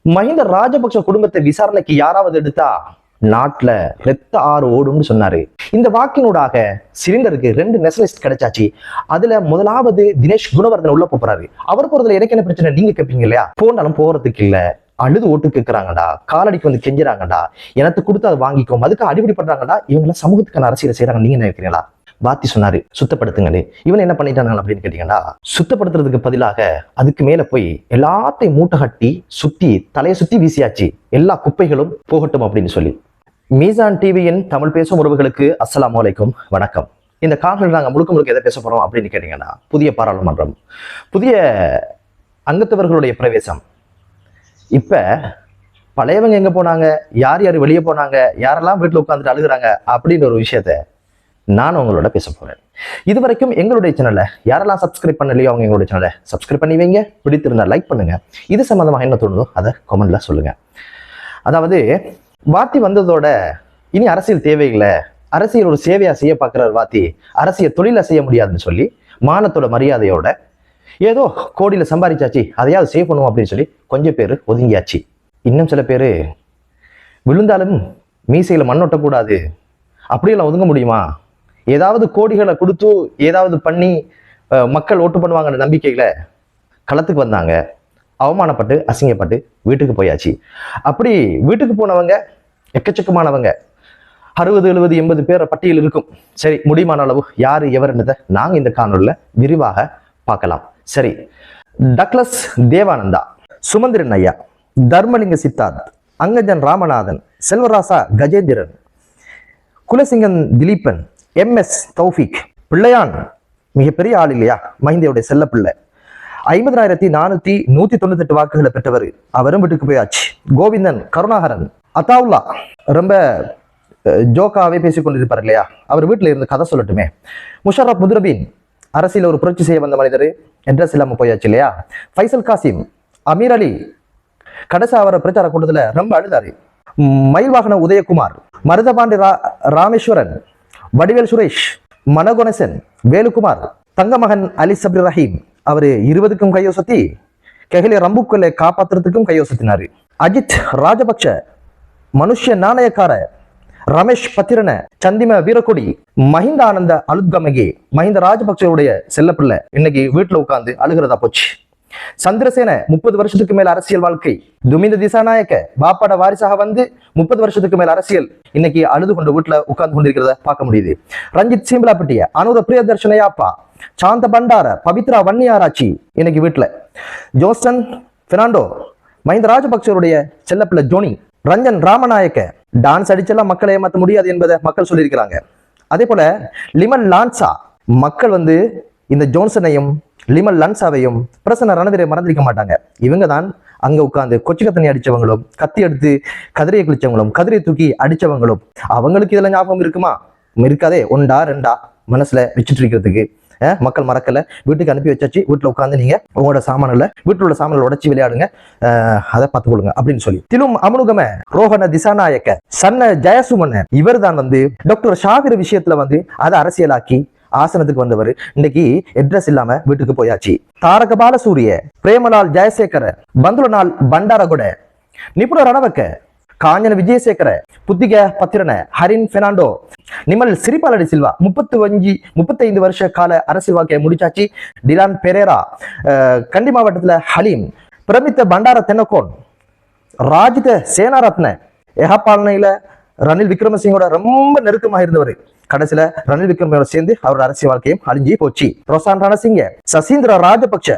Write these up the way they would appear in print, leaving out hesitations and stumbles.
மஹிந்த ராஜபக்ஷ குடும்பத்தை விசாரணைக்கு யாராவது எடுத்தா நாட்டுல ரத்த ஆறு ஓடும்னு சொன்னாரு. இந்த வாக்கினூடாக சிலிண்டருக்கு 2 நெஷனலிஸ்ட் கிடைச்சாச்சு. அதுல முதலாவது தினேஷ் குணவர்தன் உள்ள போறாரு. அவர் போறதுல எனக்கு என்ன பிரச்சனை நீங்க கேட்பீங்க இல்லையா? போனாலும் போறதுக்கு இல்ல, அழுது ஓட்டு கேட்கிறாங்கடா, காலடிக்கு வந்து கெஞ்சுறாங்கடா, எனக்கு கொடுத்து அதை வாங்கிக்கும், அதுக்கு அடிப்படை பண்றாங்கடா. இவங்க சமூகத்துக்கான அரசியலை செய்யறாங்க. நீங்க நினைக்கிறீங்களா? வாத்தி சொன்னாரு சுத்தப்படுத்துங்களே. இவன் என்ன பண்ணிட்டாங்க அப்படின்னு கேட்டீங்கன்னா, சுத்தப்படுத்துறதுக்கு பதிலாக அதுக்கு மேல போய் எல்லாத்தையும் மூட்டை கட்டி சுத்தி தலையை சுத்தி வீசியாச்சு. எல்லா குப்பைகளும் போகட்டும் அப்படின்னு சொல்லி. மீசான் டிவியின் தமிழ் பேசும் உறவுகளுக்கு அஸ்ஸலாமு அலைக்கும், வணக்கம். இந்த காணொலியில் நாங்கள் முழுக்க எதை பேச போறோம் அப்படின்னு கேட்டீங்கன்னா, புதிய பாராளுமன்றம், புதிய அங்கத்தவர்களுடைய பிரவேசம். இப்ப பழையவங்க எங்க போனாங்க, யார் யார் வெளியே போனாங்க, யாரெல்லாம் வீட்டில் உட்காந்துட்டு அழுகுறாங்க அப்படின்ற ஒரு விஷயத்த நான் உங்களோட பேச போறேன். இது வரைக்கும் எங்களுடைய சேனலை யாரெல்லாம் சப்ஸ்கிரைப் பண்ணலையோ அவங்க எங்களுடைய சேனலை சப்ஸ்கிரைப் பண்ணி வைங்க. பிடித்திருந்தா லைக் பண்ணுங்க. இது சம்பந்தமாக என்ன தோணுதோ அதை கமெண்ட்ல சொல்லுங்க. அதாவது வாத்தி வந்ததோட இனி அரசியல் தேவையில்லை, அரசியல் ஒரு சேவையா செய்ய பார்க்கிறார் வாத்தி, அரசியல் தொழில செய்ய முடியாதுன்னு சொல்லி மானத்தோட மரியாதையோட ஏதோ கோடியில சம்பாதிச்சாச்சு, அதையாவது சேவ் பண்ணுவோம் அப்படின்னு சொல்லி கொஞ்சம் பேர் ஒதுங்கியாச்சு. இன்னும் சில பேர் விழுந்தாலும் மீசையில மண்ணொட்டக்கூடாது, அப்படியெல்லாம் ஒதுங்க முடியுமா? ஏதாவது கோடிகளை கொடுத்து ஏதாவது பண்ணி மக்கள் ஓட்டு பண்ணுவாங்கன்ற நம்பிக்கையில களத்துக்கு வந்தாங்க. அவமானப்பட்டு அசிங்கப்பட்டு வீட்டுக்கு போயாச்சு. அப்படி வீட்டுக்கு போனவங்க எக்கச்சக்கமானவங்க, 60, 70, 80 பேர் பட்டியல் இருக்கும். சரி, முடியுமான அளவு யாரு எவருன்றதை நாங்க இந்த காணொலியில் விரிவாக பார்க்கலாம். சரி, டக்ளஸ் தேவானந்தா, சுமந்திரன் ஐயா, தர்மலிங்க சித்தார்த், அங்கஜன் ராமநாதன், செல்வராசா கஜேந்திரன், குலசிங்கன் திலீபன், MS தௌஃபிக், பிள்ளையான் மிகப்பெரிய ஆள் இல்லையா, மஹிந்தவுடைய செல்ல பிள்ளை, 50,498 வாக்குகளை பெற்றவர், அவரும் வீட்டுக்கு போயாச்சு. கோவிந்தன், கருணாகரன், அத்தாவுல்லா, ரொம்ப ஜோக்காவே பேசிக் கொண்டிருப்பார் இல்லையா, அவர் வீட்டில் இருந்து கதை சொல்லட்டுமே. முஷரப் முதுரபீன், அரசியல் ஒரு புரட்சி செய்ய வந்த மனிதர், அட்ரஸ் இல்லாம போயாச்சு இல்லையா. ஃபைசல் காசிம், அமீர் அலி, கடைசி அவர பிரச்சார கூட்டத்தில் ரொம்ப அழுதாரு. மயில்வாகன உதயகுமார், மருதபாண்டி ராமேஸ்வரன், வடிவேல் சுரேஷ், மனகொனசன், வேலுகுமார், தங்கமகன் அலி சப்ரி ரஹீம், அவரு 20க்கும் கையோசத்தி கெஹலிய ரம்புக்களை காப்பாற்றுறதுக்கும் கையோசத்தினாரு. அஜித் ராஜபக்ஷ, மனுஷ்ய நாணயக்கார, ரமேஷ் பத்திரன, சந்திம வீரக்கொடி, மஹிந்த ஆனந்த அலுத்கமகே, மஹிந்த ராஜபக்சவுடைய செல்லப்பிள்ளை இன்னைக்கு வீட்டுல உட்கார்ந்து அழுகிறதா போச்சு. சந்திரசேன 30 வருஷத்துக்கு மேல அரசியல் வாழ்க்கை, துமிந்த திசாநாயக்க பாப்பாட வாரிசாக வந்து 30 வருஷத்துக்கு மேல அரசியல் இன்னைக்கு அழுது கொண்டு வீட்டுல உட்கார்ந்து கொண்டிருக்கிறத பார்க்க முடியுது. ரஞ்சித் சீம்பலாப்பட்டிய, அனுர பிரியதர்ஷனயாப்பா, சாந்த பண்டார, பவித்ரா வன்னியாராச்சி இன்னைக்கு வீட்டுல. ஜோஸ்டன் பெர்னாண்டோ, மஹிந்த ராஜபக்சருடைய செல்லப்பிள்ளை ஜோனி, ரஞ்சன் ராமநாயக்க, டான்ஸ் அடிச்செல்லாம் மக்களை ஏமாற்ற முடியாது என்பதை மக்கள் சொல்லியிருக்கிறாங்க. அதே போல லிமன் லான்சா, மக்கள் வந்து இந்த ஜோன்சனையும் லிமல் லன்சாவையும் பிரசன்ன ரணவீரை மறந்திருக்க மாட்டாங்க. இவங்க தான் அங்க உட்கார்ந்து கொச்சிக்க தண்ணி அடிச்சவங்களும், கத்தி எடுத்து கதிரையை குளிச்சவங்களும், கதிரையை தூக்கி அடிச்சவங்களும். அவங்களுக்கு இதெல்லாம் ஞாபகம் இருக்குமா? இருக்காதே. 1, 2 மனசுல வச்சுட்டு இருக்கிறதுக்கு மக்கள் மறக்கல. வீட்டுக்கு அனுப்பி வச்சாச்சு. வீட்டுல உட்காந்து நீங்க உங்களோட சாமான்ல வீட்டுல உள்ள சாமான்களை உடச்சி விளையாடுங்க, அதை பார்த்துக்கொள்ளுங்க அப்படின்னு சொல்லி. திலும் அமனுகம ரோஹன திசாநாயக்க, சன்ன ஜெயசுமன், இவர் தான் வந்து டாக்டர் ஷாவிர விஷயத்துல வந்து அதை அரசியலாக்கி ஆசனத்துக்கு வந்தவர் இன்னைக்கு அட்ரஸ் இல்லாம வீட்டுக்கு போயாச்சு. தாரக பாலசூரிய, பிரேமலால் ஜெயசேகர, பந்துலநாள் பண்டாரகொட, நிபுண ரணவக்க, காஞ்சன விஜயசேகர, புத்திக பத்திரன, ஹரின் பெர்னாண்டோ, நிமல் சிறிபாலடி சில்வா 35 வருஷ கால அரசியல் வாழ்க்கையை முடிச்சாச்சு. டிலான் பெரேரா, கண்டி மாவட்டத்துல ஹலீம், பிரமித்த பண்டார தென்னகோன், ராஜித சேனாரத்ன, எஹாபாலனையில ரணில் விக்ரமசிங்கோட ரொம்ப நெருக்கமாக இருந்தவர். கடைசியில ரணில் விக்ரமசிங்கோட சேர்ந்து அவரோட அரசியல் வாழ்க்கையும் அழிஞ்சி போச்சு. ரோசான் ரணசிங்க, சசீந்திர ராஜபக்ஷ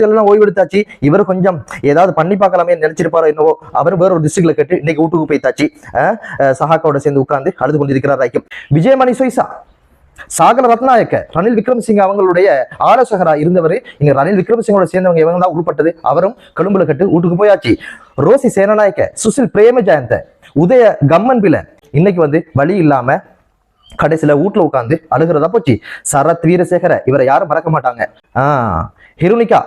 எல்லாம் ஓய்வு எடுத்தாச்சு. இவர் கொஞ்சம் ஏதாவது பண்ணி பார்க்கலாமே நினைச்சிருப்பாரோ என்னவோ, அவர் வேற ஒரு டிஸ்ட்ரிக்ட்ல கேட்டு இன்னைக்கு வீட்டுக்கு போய்த்தாச்சு. சஹாக்காவோட சேர்ந்து உட்கார்ந்து அழுது கொண்டிருக்கிறார். விஜயமணி சொய்சா, சாகல ரத்நாயக்க, ரணில் விக்ரமசிங்க அவங்களுடைய ஆலோசகரா இருந்தவர். இங்க ரணில் விக்ரமசிங்கோட சேர்ந்தவங்க இவங்க தான் உள்பட்டது. அவரும் கொழும்புல கட்டு வீட்டுக்கு போயாச்சு. ரோசி சேனநாயக்க, சுசில் பிரேம ஜெயந்த, உதய கம்மன் பில இன்னைக்கு வந்து வழி இல்லாம கடைசியில வீட்டுல உட்காந்து அழுகிறதா போச்சு. சரத் வீரசேகர, இவரை யாரும் மறக்க மாட்டாங்க. ஹிருனிகா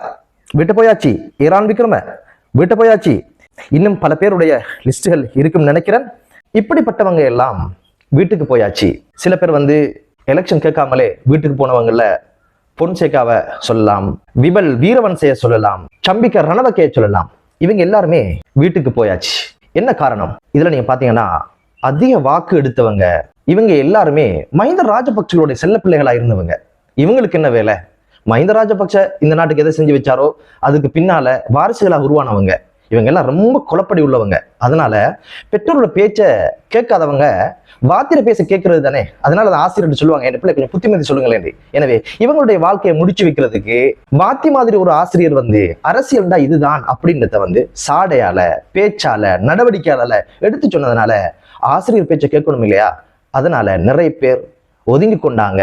விட்டு போயாச்சு. ஈரான் விக்ரம விட்டு போயாச்சு. இன்னும் பல பேருடைய லிஸ்டுகள் இருக்கும் நினைக்கிறேன். இப்படிப்பட்டவங்க எல்லாம் வீட்டுக்கு போயாச்சு. சில பேர் வந்து எலெக்ஷன் கேட்காமலே வீட்டுக்கு போனவங்கல பொன்சேகாவை சொல்லலாம், விபல் வீரவன்சைய சொல்லலாம், சம்பிக்க ரணவக்கைய சொல்லலாம். இவங்க எல்லாருமே வீட்டுக்கு போயாச்சு. என்ன காரணம்? இதுல நீங்க பாத்தீங்கன்னா அதிக வாக்கு எடுத்தவங்க இவங்க எல்லாருமே மஹிந்த ராஜபக்சர்களுடைய செல்ல பிள்ளைகளா இருந்தவங்க. இவங்களுக்கு என்ன வேலை? மஹிந்த ராஜபக்ச இந்த நாட்டுக்கு எதை செஞ்சு வச்சாரோ அதுக்கு பின்னால வாரிசுகளா உருவானவங்க. இவங்க எல்லாம் ரொம்ப குழப்படி உள்ளவங்க. அதனால பெற்றோரோட பேச்ச கேட்காதவங்க வாத்திர பேச கேட்கறது தானே. அதனால அந்த ஆசிரியர் சொல்லுவாங்க, என் பிள்ளை கொஞ்சம் புத்திமதி சொல்லுங்களேன். எனவே இவங்களுடைய வாழ்க்கையை முடிச்சு வைக்கிறதுக்கு வாத்தி மாதிரி ஒரு ஆசிரியர் அரசியல்டா இதுதான் அப்படின்றத சாடையால, பேச்சால, நடவடிக்கையால எடுத்து சொன்னதுனால ஆசிரியர் பேச்சை கேட்கணும் இல்லையா? அதனால நிறைய பேர் ஒதுங்கி கொண்டாங்க.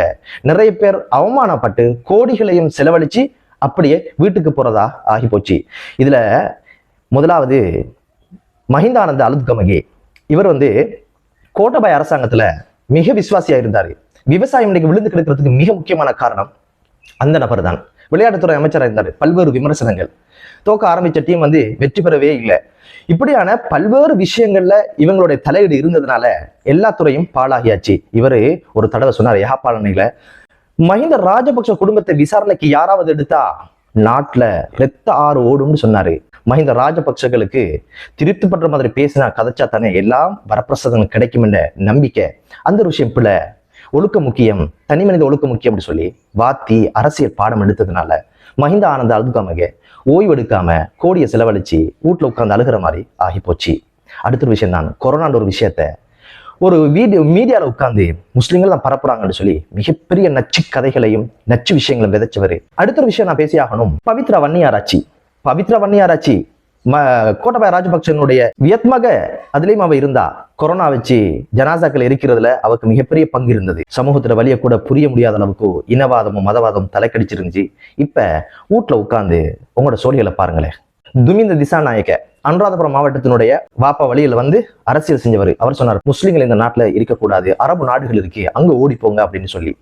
நிறைய பேர் அவமானப்பட்டு கோடிகளையும் செலவழிச்சு அப்படியே வீட்டுக்கு போறதா ஆகி போச்சு. இதுல முதலாவது மஹிந்தானந்த அலுத்கமகே. இவர் கோட்டபாய அரசாங்கத்துல மிக விசுவாசியா இருந்தாரு. விவசாயம் இன்னைக்கு விழுந்து கிடக்கிறதுக்கு மிக முக்கியமான காரணம் அந்த நபர் தான். விளையாட்டுத்துறை அமைச்சராக இருந்தாரு. பல்வேறு விமர்சனங்கள். தோக்க ஆரம்பிச்ச டீம் வெற்றி பெறவே இல்லை. இப்படியான பல்வேறு விஷயங்கள்ல இவங்களுடைய தலையீடு இருந்ததுனால எல்லா துறையும் பாழாகியாச்சு. இவரு ஒரு தடவை சொன்னார் யாழ்ப்பாணத்துல, மஹிந்த ராஜபக்ச குடும்பத்தை விசாரணைக்கு யாராவது எடுத்தா நாட்டுல ரத்த ஆறு ஓடும்னு சொன்னாரு. மஹிந்த ராஜபக்சர்களுக்கு திருப்தி பண்ற மாதிரி பேசினா கதைச்சா தானே எல்லாம் வரப்பிரசாதங்கள் கிடைக்கும் என்ற நம்பிக்கை. அந்த ஒரு விஷயம் பிள்ளை. ஒழுக்கம் முக்கியம், தனி மனித ஒழுக்கம் முக்கியம் அப்படின்னு சொல்லி வாத்தி அரசியல் பாடம் எடுத்ததுனால மஹிந்த ஆனந்த அழுகாமக ஓய்வு எடுக்காம கோடியை செலவழிச்சு வீட்டுல உட்கார்ந்து அழுகிற மாதிரி ஆகி போச்சு. அடுத்த ஒரு விஷயம் தான், கொரோனான்ற ஒரு விஷயத்த ஒரு மீடியாவில் உட்கார்ந்து முஸ்லிம்கள் தான் பரப்புறாங்கன்னு சொல்லி மிகப்பெரிய நச்சு கதைகளையும் நச்சு விஷயங்களும் விதைச்சவர். அடுத்த ஒரு விஷயம் நான் பேசி ஆகணும். பவித்ரா வன்னியாராச்சி கோட்டபாய ராஜபக்சனுடைய வியத்மக அதுலயும் அவ இருந்தா. கொரோனா வச்சு ஜனாசாக்கள் இருக்கிறதுல அவருக்கு மிகப்பெரிய பங்கு இருந்தது. சமூகத்துல வழிய கூட புரிய முடியாத அளவுக்கு இனவாதமும் மதவாதமும் தலைக்கடிச்சிருந்துச்சு. இப்ப வீட்டுல உட்கார்ந்து உங்களோட சோழிகளை பாருங்களேன். துமிந்த திசாநாயக்க அனுராதபுரம் மாவட்டத்தினுடைய வாப்பா வழியில அரசியல் செஞ்சவர். அவர் சொன்னார், முஸ்லிம்கள் இந்த நாட்டுல இருக்கக்கூடாது, அரபு நாடுகள் இருக்கு, அங்க ஓடி போங்க அப்படின்னு சொல்லி.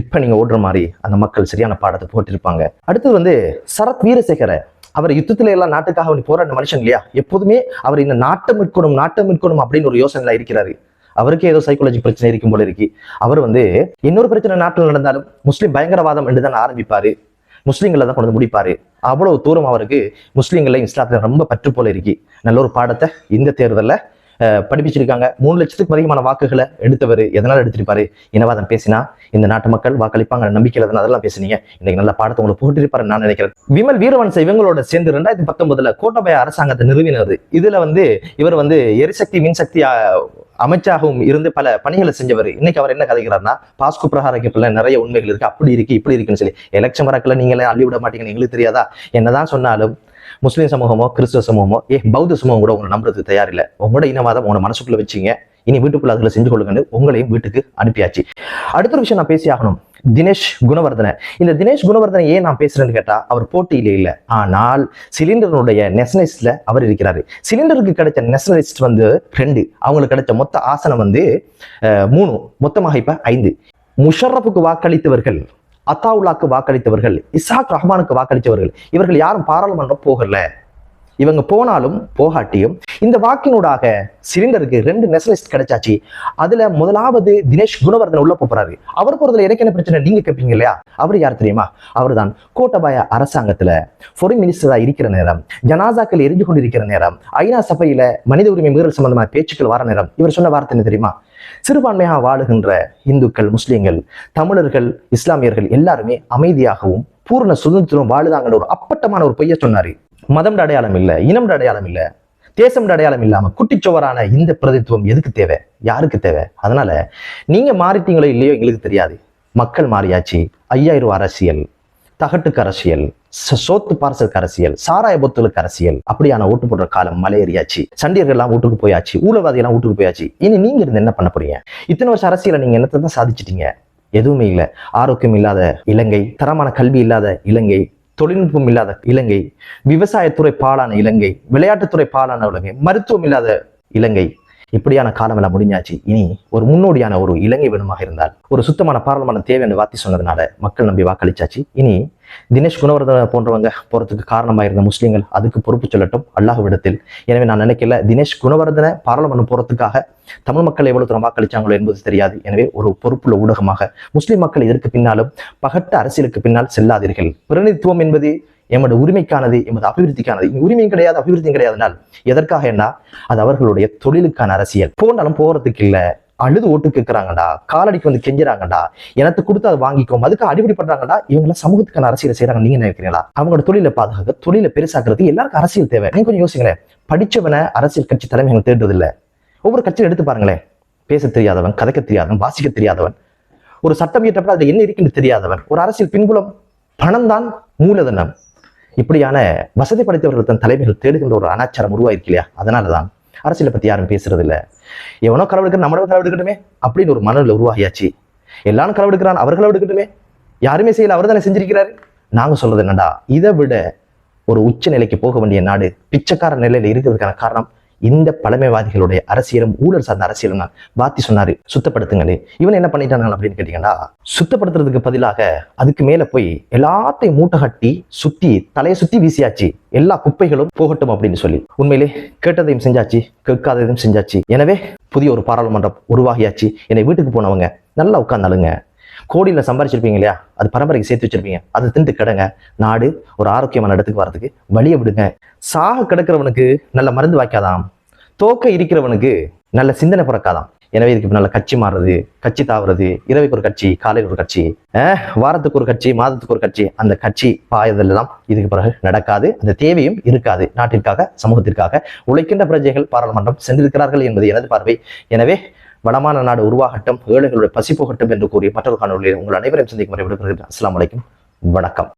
இப்ப நீங்க ஓடுற மாதிரி அந்த மக்கள் சரியான பாடத்தை போட்டிருப்பாங்க. அடுத்தது சரத் வீரசேகர. அவர் யுத்தத்துல எல்லாம் நாட்டுக்காக போராடின மனுஷன் இல்லையா? எப்போதுமே அவர் இந்த நாட்டம் மீட்கணும் அப்படின்னு ஒரு யோசனைல இருக்கிறாரு. அவருக்கே ஏதோ சைக்காலஜி பிரச்சனை இருக்கும் போல இருக்கு. அவர் இன்னொரு பிரச்சனை நாட்டில் நடந்தாலும் முஸ்லிம் பயங்கரவாதம் என்று தான் ஆரம்பிப்பாரு. முஸ்லிம்களை தான் கொண்டு முடிப்பாரு. அவ்வளவு தூரம் அவருக்கு முஸ்லிம்களையும் இஸ்லாத்துல ரொம்ப பற்று போல இருக்கு. நல்ல ஒரு பாடத்தை இந்த தேர்தலில் படிப்பிச்சிருக்காங்க. 3 லட்சத்துக்கும் அதிகமான வாக்குகளை எடுத்தவர். எதனால எடுத்திருப்பாரு? இனவாதம் பேசினா இந்த நாட்டு மக்கள் வாக்களிப்பாங்க நம்பிக்கையில அதெல்லாம் பேசுனீங்க. இன்னைக்கு நல்ல பாடத்தை உங்களுக்கு போட்டிருப்பாரு நான் நினைக்கிறேன். விமல் வீரவன்ச இவங்களோட சேர்ந்து 2019 கோட்டபாய அரசாங்கத்தை நிறுவினது. இதுல இவர் எரிசக்தி மின்சக்தி அமைச்சாகவும் இருந்து பல பணிகளை செஞ்சவர். இன்னைக்கு அவர் என்ன கதைக்கிறார்னா, பாஸ்கு பிரகாரத்துல நிறைய உண்மைகள் இருக்கு, அப்படி இருக்கு இப்படி இருக்குன்னு சொல்லி எலெக்ஷன் வரக்குள்ள நீங்களே அள்ளி விட மாட்டீங்கன்னு எங்களுக்கு தெரியாதா? என்னதான் சொன்னாலும் முஸ்லீம் சமூகமோ கிறிஸ்துவ சமூகமோ பௌத்த சமூகம் கூட உங்களை நம்புறதுக்கு தயாரில்லை. உங்களோட இனவாதம் உங்களை மனசுக்குள்ள வச்சுங்க, இனி வீட்டுக்குள்ள அதுல செஞ்சு கொள்ளுங்கன்னு உங்களையும் வீட்டுக்கு அனுப்பியாச்சு. அடுத்த ஒரு விஷயம் நான் பேசி ஆகணும். தினேஷ் குணவர்தன. இந்த தினேஷ் குணவர்தன ஏன் நான் பேசுறேன்னு கேட்டா, அவர் போட்டியிலே இல்லை, ஆனால் சிலிண்டருடைய நேஷனலிஸ்ட்ல அவர் இருக்கிறாரு. சிலிண்டருக்கு கிடைச்ச நேஷனலிஸ்ட் 2, அவங்களுக்கு கிடைச்ச மொத்த ஆசனம் 3, மொத்தமாக இப்ப 5. முஷர்ரஃபுக்கு வாக்களித்தவர்கள், அத்தாவுல்லாக்கு வாக்களித்தவர்கள், இசாக் ரஹ்மானுக்கு வாக்களித்தவர்கள், இவர்கள் யாரும் பாராளுமன்றம் போகல. இவங்க போனாலும் போகாட்டியும் இந்த வாக்கினூடாக சிலிண்டருக்கு 2 நேஷனலிஸ்ட் கிடைச்சாச்சு. அதுல முதலாவது தினேஷ் குணவர்தன உள்ள போறாரு. அவர் போறதுல எனக்கு என்ன பிரச்சனை நீங்க கேட்பீங்க இல்லையா? அவர் யார் தெரியுமா? அவர் தான் கோட்டபாய அரசாங்கத்துல ஃபாரின் மினிஸ்டரா இருக்கிற நேரம், ஜனாசாக்கள் எரிஞ்சு கொண்டிருக்கிற நேரம், ஐநா சபையில மனித உரிமை மீறல் சம்பந்தமான பேச்சுக்கள் வர நேரம் இவர் சொன்ன வார்த்தை என்ன தெரியுமா? சிறுபான்மையாக வாழுகின்ற இந்துக்கள், முஸ்லிம்கள், தமிழர்கள், இஸ்லாமியர்கள் எல்லாருமே அமைதியாகவும் பூர்ண சுதந்திரம் வாழுதாங்கன்ற ஒரு அப்பட்டமான ஒரு பொய்ய சொன்னாரு. மதம் அடையாளம் இல்லை, இனம் அடையாளம் இல்லை, தேசம் அடையாளம் இல்லாம குட்டிச்சோவரான இந்த பிரதித்துவம் எதுக்கு தேவை? யாருக்கு தேவை? அதனால நீங்க மாறிட்டீங்களோ இல்லையோ எங்களுக்கு தெரியாது. மக்கள் மாறியாச்சு. 5000 ரூபாய் அரசியல், தகட்டுக்கு அரசியல், சோத்து பார்சலுக்கு அரசியல், சாராய பொத்துலுக்கு அரசியல், அப்படியான ஓட்டு போடுற காலம் மலையேறியாச்சு. சண்டியர்கள் எல்லாம் வீட்டுக்கு போயாச்சு, ஊழல்வாதி எல்லாம் வீட்டுக்கு போயாச்சு. இனி நீங்க இருந்து என்ன பண்ண போறீங்க? இத்தனை வருஷம் அரசியலை நீங்க என்னத்தை தான் சாதிச்சிட்டீங்க? எதுவுமே இல்லை. ஆரோக்கியம் இல்லாத இலங்கை, தரமான கல்வி இல்லாத இலங்கை, தொழில்நுட்பம் இல்லாத இலங்கை, விவசாயத்துறை பாலான இலங்கை, விளையாட்டுத்துறை பாலான இலங்கை, மருத்துவம் இல்லாத இலங்கை, இப்படியான காலம் எல்லாம் முடிஞ்சாச்சு. இனி ஒரு முன்னோடியான ஒரு இலங்கை வேணுமாக இருந்தால் ஒரு சுத்தமான பாராளுமன்றம் தேவை என்று வாத்தி சொன்னதுனால மக்கள் நம்பி வாக்களிச்சாச்சு. இனி தினேஷ் குணவர்தன போன்றவங்க போறதுக்கு காரணமாக இருந்த முஸ்லீம்கள் அதுக்கு பொறுப்பு சொல்லட்டும் அல்லாஹ்விடத்தில். எனவே நான் நினைக்கல தினேஷ் குணவர்தன பாராளுமன்றம் போறதுக்காக தமிழ் மக்கள் எவ்வளவு தூரம் வாக்களிச்சாங்களோ என்பது தெரியாது. எனவே ஒரு பொறுப்புள்ள ஊடகமாக முஸ்லிம் மக்கள் இதற்கு பின்னாலும் பகட்ட அரசியலுக்கு பின்னால் செல்லாதீர்கள். பிரதிநிதித்துவம் என்பது எமது உரிமைக்கானது, எமது அபிவிருத்திக்கானது. உரிமையும் கிடையாது, அபிவிருத்தியும் கிடையாதுனால் எதற்காக என்ன? அது அவர்களுடைய தொழிலுக்கான அரசியல். போனாலும் போறதுக்கு இல்லை, அழுது ஓட்டு கேட்கிறாங்கடா, காலடிக்கு வந்து கெஞ்சுறாங்கடா, எனக்கு கொடுத்து அதை வாங்கிக்கோம், அதுக்கு அடிப்படை பண்றாங்கடா. இவங்க சமூகத்துக்கான அரசியலை செய்யறாங்க. நீங்க நினைக்கிறீங்களா? அவங்களோட தொழிலை பாதுகாக்க, தொழிலை பெருசாக்குறதுக்கு எல்லாருக்கும் அரசியல் தேவை. நீங்க கொஞ்சம் யோசிங்களேன். படிச்சவனை அரசியல் கட்சி தலைமைகள் தேடுறது இல்லை. ஒவ்வொரு கட்சியும் எடுத்து பாருங்களேன். பேச தெரியாதவன், கதைக்க தெரியாதவன், வாசிக்க தெரியாதவன், ஒரு சட்டம் இயற்றப்பட அதுல என்ன இருக்குன்னு தெரியாதவன், ஒரு அரசியல் பின்புலம், பணம் தான் மூலதனம். இப்படியான வசதி படைத்தவர்கள் தன் தலைமைகள் தேடுகின்ற ஒரு அனாச்சாரம் உருவாயிருக்கு இல்லையா? அதனாலதான் அரசியலை பத்தி யாரும் பேசுறது இல்லை. எவனோ களவெடுக்க நம்மளோ களவெடுக்கட்டுமே அப்படின்னு ஒரு மனநிலை உருவாகியாச்சு. எல்லாரும் களவெடுக்கிறான், அவர் களவெடுக்கட்டுமே, யாருமே செய்யல, அவர் தானே செஞ்சிருக்கிறாரு. நாங்க சொல்றது என்னடா, இதை விட ஒரு உச்ச நிலைக்கு போக வேண்டிய நாடு பிச்சைக்கார நிலையில இருக்கிறதுக்கான காரணம் இந்த பழமைவாதிகளுடைய அரசியலும் ஊழல் சார்ந்த அரசியலும் தான். பாத்தி சொன்னாரு, சுத்தப்படுத்துங்களே. இவன் என்ன பண்ணிட்டாங்க அப்படின்னு கேட்டீங்கன்னா, சுத்தப்படுத்துறதுக்கு பதிலாக அதுக்கு மேல போய் எல்லாத்தையும் மூட்டை கட்டி சுத்தி தலையை சுத்தி வீசியாச்சு. எல்லா குப்பைகளும் போகட்டும் அப்படின்னு சொல்லி. உண்மையிலே கேட்டதையும் செஞ்சாச்சு, கேட்காததையும் செஞ்சாச்சு. எனவே புதிய ஒரு பாராளுமன்றம் உருவாகியாச்சு. என்னை வீட்டுக்கு போனவங்க நல்லா உட்கார்ந்தாலுங்க, கோடியில் சம்பாரிச்சிருப்பீங்க இல்லையா, அது பரம்பரைக்கு சேர்த்து வச்சிருப்பீங்க, அதை திண்டு கிடங்க. நாடு ஒரு ஆரோக்கியமான இடத்துக்கு வரதுக்கு வழியை விடுங்க. சாக கிடக்கிறவனுக்கு நல்ல மருந்து வாய்க்காதாம், தோக்க இருக்கிறவனுக்கு நல்ல சிந்தனை பிறக்காதாம். எனவே இதுக்கு நல்ல கட்சி மாறுறது, கட்சி தாவுறது, இரவுக்கு ஒரு கட்சி, காலையில் ஒரு கட்சி, வாரத்துக்கு ஒரு கட்சி, மாதத்துக்கு ஒரு கட்சி, அந்த கட்சி பாயதெல்லாம் இதுக்கு பிறகு நடக்காது. அந்த தேவையும் இருக்காது. நாட்டிற்காக, சமூகத்திற்காக உழைக்கின்ற பிரஜைகள் பாராளுமன்றம் சென்றிருக்கிறார்கள் என்பது எனது பார்வை. எனவே வளமான நாடு உருவாகட்டும், ஏழைகளுடைய பசி போகட்டும் என்று கூறிய மற்றொரு காணொலியில் உங்கள் அனைவரையும் சந்திக்கும் வரை விடுபடுகிறேன். அஸ்ஸலாமு அலைக்கும், வணக்கம்.